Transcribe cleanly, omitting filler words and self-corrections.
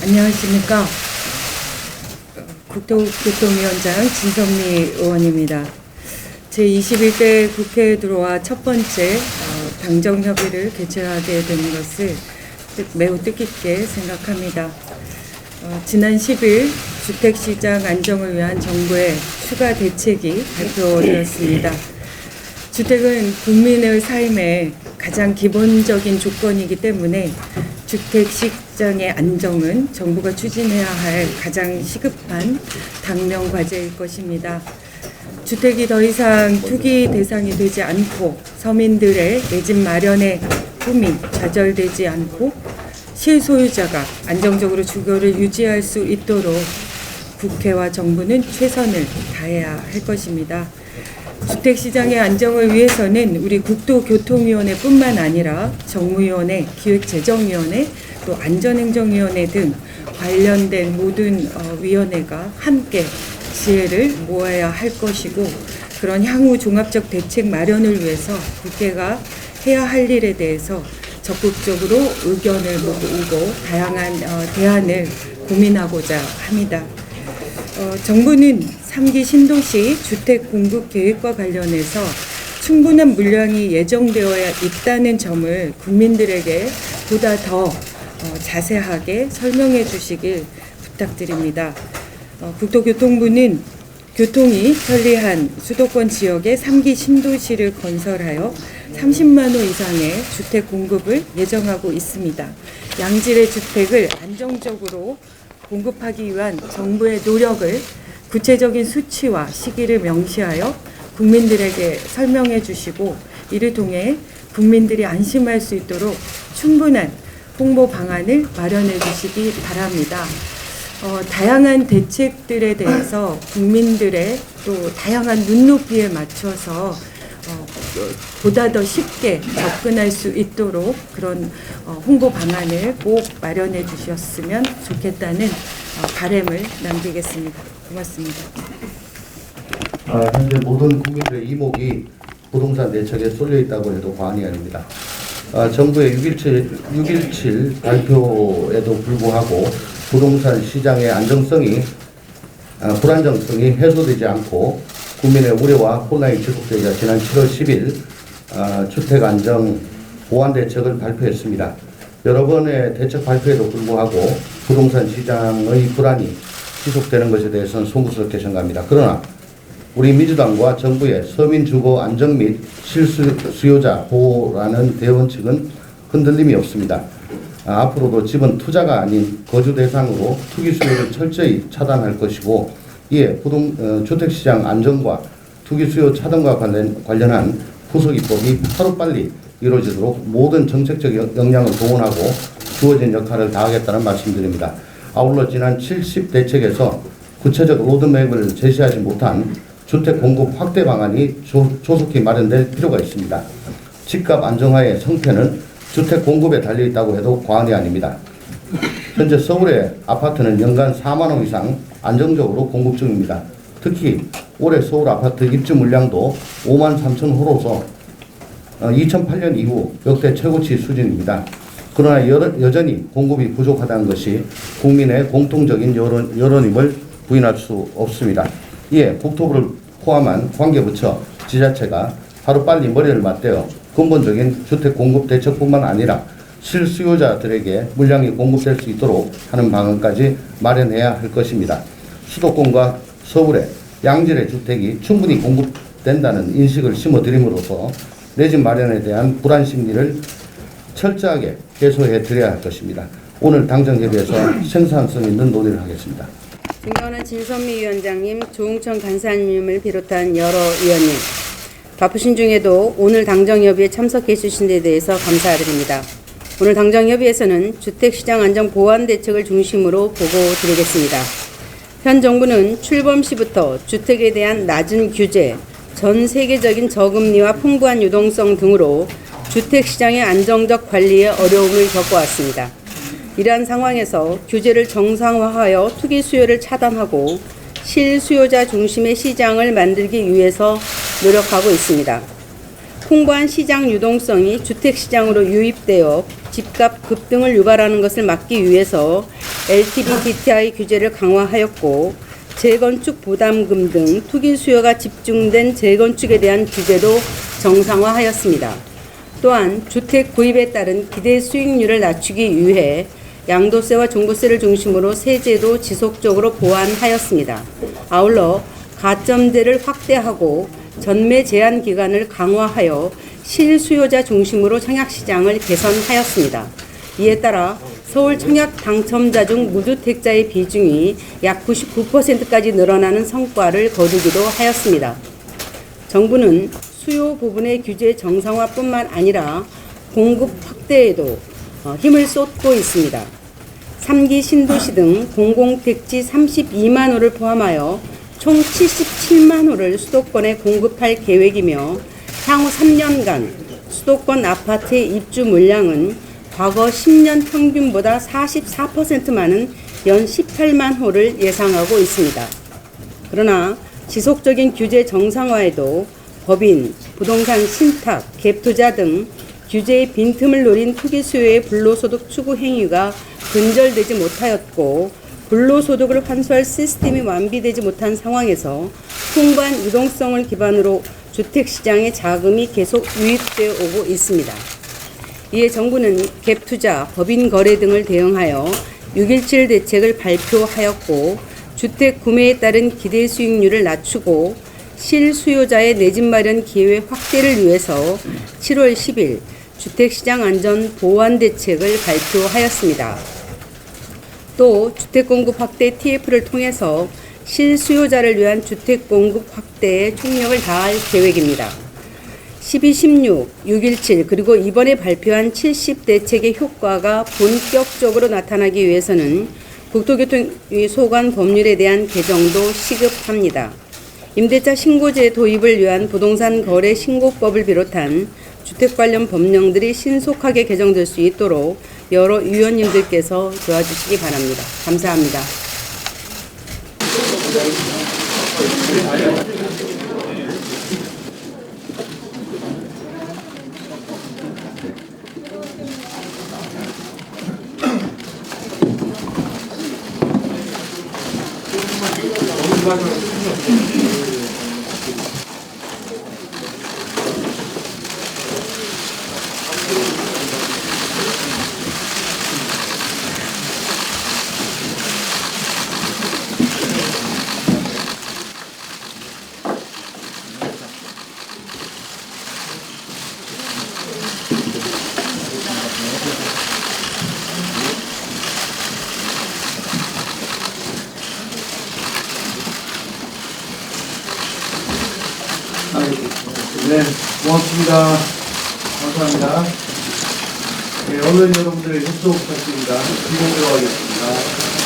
안녕하십니까. 국토교통위원장 진성미 의원입니다. 제21대 국회에 들어와 첫 번째 당정협의를 개최하게 된 것을 매우 뜻깊게 생각합니다. 지난 10일 주택시장 안정을 위한 정부의 추가 대책이 발표되었습니다. 주택은 국민의 삶의 가장 기본적인 조건이기 때문에 주택시장의 안정은 정부가 추진해야 할 가장 시급한 당면 과제일 것입니다. 주택이 더 이상 투기 대상이 되지 않고 서민들의 내 집 마련의 꿈이 좌절되지 않고 실소유자가 안정적으로 주거를 유지할 수 있도록 국회와 정부는 최선을 다해야 할 것입니다. 주택시장의 안정을 위해서는 우리 국토교통위원회뿐만 아니라 정무위원회, 기획재정위원회, 또 안전행정위원회 등 관련된 모든 위원회가 함께 지혜를 모아야 할 것이고, 그런 향후 종합적 대책 마련을 위해서 국회가 해야 할 일에 대해서 적극적으로 의견을 모으고 다양한 대안을 고민하고자 합니다. 정부는 3기 신도시 주택 공급 계획과 관련해서 충분한 물량이 예정되어 있다는 점을 국민들에게 보다 더 자세하게 설명해 주시길 부탁드립니다. 국토교통부는 교통이 편리한 수도권 지역에 3기 신도시를 건설하여 30만 호 이상의 주택 공급을 예정하고 있습니다. 양질의 주택을 안정적으로 공급하기 위한 정부의 노력을 구체적인 수치와 시기를 명시하여 국민들에게 설명해 주시고, 이를 통해 국민들이 안심할 수 있도록 충분한 홍보 방안을 마련해 주시기 바랍니다. 다양한 대책들에 대해서 국민들의 또 다양한 눈높이에 맞춰서 보다 더 쉽게 접근할 수 있도록 그런 홍보 방안을 꼭 마련해 주셨으면 좋겠다는 바람을 남기겠습니다. 고맙습니다. 현재 모든 국민들의 이목이 부동산 대책에 쏠려 있다고 해도 과언이 아닙니다. 정부의 6.17 발표에도 불구하고 부동산 시장의 안정성이 불안정성이 해소되지 않고 국민의 우려와 혼란이 지속되자 지난 7월 10일 주택안정 보완 대책을 발표했습니다. 여러 번의 대책 발표에도 불구하고 부동산 시장의 불안이 지속되는 것에 대해서는 송구스럽게 생각합니다. 그러나 우리 민주당과 정부의 서민 주거 안정 및 실수요자 보호라는 대원칙은 흔들림이 없습니다. 앞으로도 집은 투자가 아닌 거주 대상으로 투기 수요를 철저히 차단할 것이고, 이에 주택시장 안정과 투기 수요 차단과 관련한 후속 입법이 하루빨리 이루어지도록 모든 정책적 역량을 동원하고 주어진 역할을 다하겠다는 말씀드립니다. 아울러 지난 70 대책에서 구체적 로드맵을 제시하지 못한 주택 공급 확대 방안이 조속히 마련될 필요가 있습니다. 집값 안정화의 성패는 주택 공급에 달려 있다고 해도 과언이 아닙니다. 현재 서울의 아파트는 연간 4만 호 이상 안정적으로 공급 중입니다. 특히 올해 서울 아파트 입주 물량도 5만 3천 호로서 2008년 이후 역대 최고치 수준입니다. 그러나 여전히 공급이 부족하다는 것이 국민의 공통적인 여론임을 부인할 수 없습니다. 이에 국토부를 포함한 관계부처, 지자체가 하루빨리 머리를 맞대어 근본적인 주택 공급 대책뿐만 아니라 실수요자들에게 물량이 공급될 수 있도록 하는 방안까지 마련해야 할 것입니다. 수도권과 서울에 양질의 주택이 충분히 공급된다는 인식을 심어드림으로써 내 집 마련에 대한 불안 심리를 철저하게 해소해 드려야 할 것입니다. 오늘 당정협의에서 생산성 있는 논의를 하겠습니다. 존경하는 진선미 위원장님, 조응천 간사님을 비롯한 여러 위원님, 바쁘신 중에도 오늘 당정협의에 참석해 주신 데 대해서 감사드립니다. 오늘 당정협의에서는 주택시장 안정 보완 대책을 중심으로 보고 드리겠습니다. 현 정부는 출범 시부터 주택에 대한 낮은 규제, 전 세계적인 저금리와 풍부한 유동성 등으로 주택시장의 안정적 관리에 어려움을 겪어왔습니다. 이러한 상황에서 규제를 정상화하여 투기 수요를 차단하고 실수요자 중심의 시장을 만들기 위해서 노력하고 있습니다. 풍부한 시장 유동성이 주택시장으로 유입되어 집값 급등을 유발하는 것을 막기 위해서 LTV DTI 규제를 강화하였고 재건축 부담금 등 투기 수요가 집중된 재건축에 대한 규제도 정상화하였습니다. 또한 주택 구입에 따른 기대 수익률을 낮추기 위해 양도세와 종부세를 중심으로 세제도 지속적으로 보완하였습니다. 아울러 가점제를 확대하고 전매 제한 기간을 강화하여 실수요자 중심으로 청약시장을 개선하였습니다. 이에 따라 서울 청약 당첨자 중 무주택자의 비중이 약 99%까지 늘어나는 성과를 거두기도 하였습니다. 정부는 수요 부분의 규제 정상화뿐만 아니라 공급 확대에도 힘을 쏟고 있습니다. 3기 신도시 등 공공택지 32만 호를 포함하여 총 77만 호를 수도권에 공급할 계획이며 향후 3년간 수도권 아파트의 입주 물량은 과거 10년 평균보다 44% 많은 연 18만 호를 예상하고 있습니다. 그러나 지속적인 규제 정상화에도 법인, 부동산 신탁, 갭투자 등 규제의 빈틈을 노린 투기 수요의 불로소득 추구 행위가 근절되지 못하였고 불로소득을 환수할 시스템이 완비되지 못한 상황에서 풍부한 유동성을 기반으로 주택시장에 자금이 계속 유입되어 오고 있습니다. 이에 정부는 갭투자, 법인 거래 등을 대응하여 6.17 대책을 발표하였고 주택 구매에 따른 기대 수익률을 낮추고 실수요자의 내 집 마련 기회 확대를 위해서 7월 10일 주택시장 안전 보완 대책을 발표하였습니다. 또 주택공급 확대 TF를 통해서 실수요자를 위한 주택공급 확대에 총력을 다할 계획입니다. 12, 16, 6.17 그리고 이번에 발표한 70 대책의 효과가 본격적으로 나타나기 위해서는 국토교통위 소관 법률에 대한 개정도 시급합니다. 임대차 신고제 도입을 위한 부동산 거래 신고법을 비롯한 주택 관련 법령들이 신속하게 개정될 수 있도록 여러 위원님들께서 도와주시기 바랍니다. 감사합니다. 네, 고맙습니다. 감사합니다. 네, 언론 여러분들 협조 부탁드립니다. 질문 들어가겠습니다.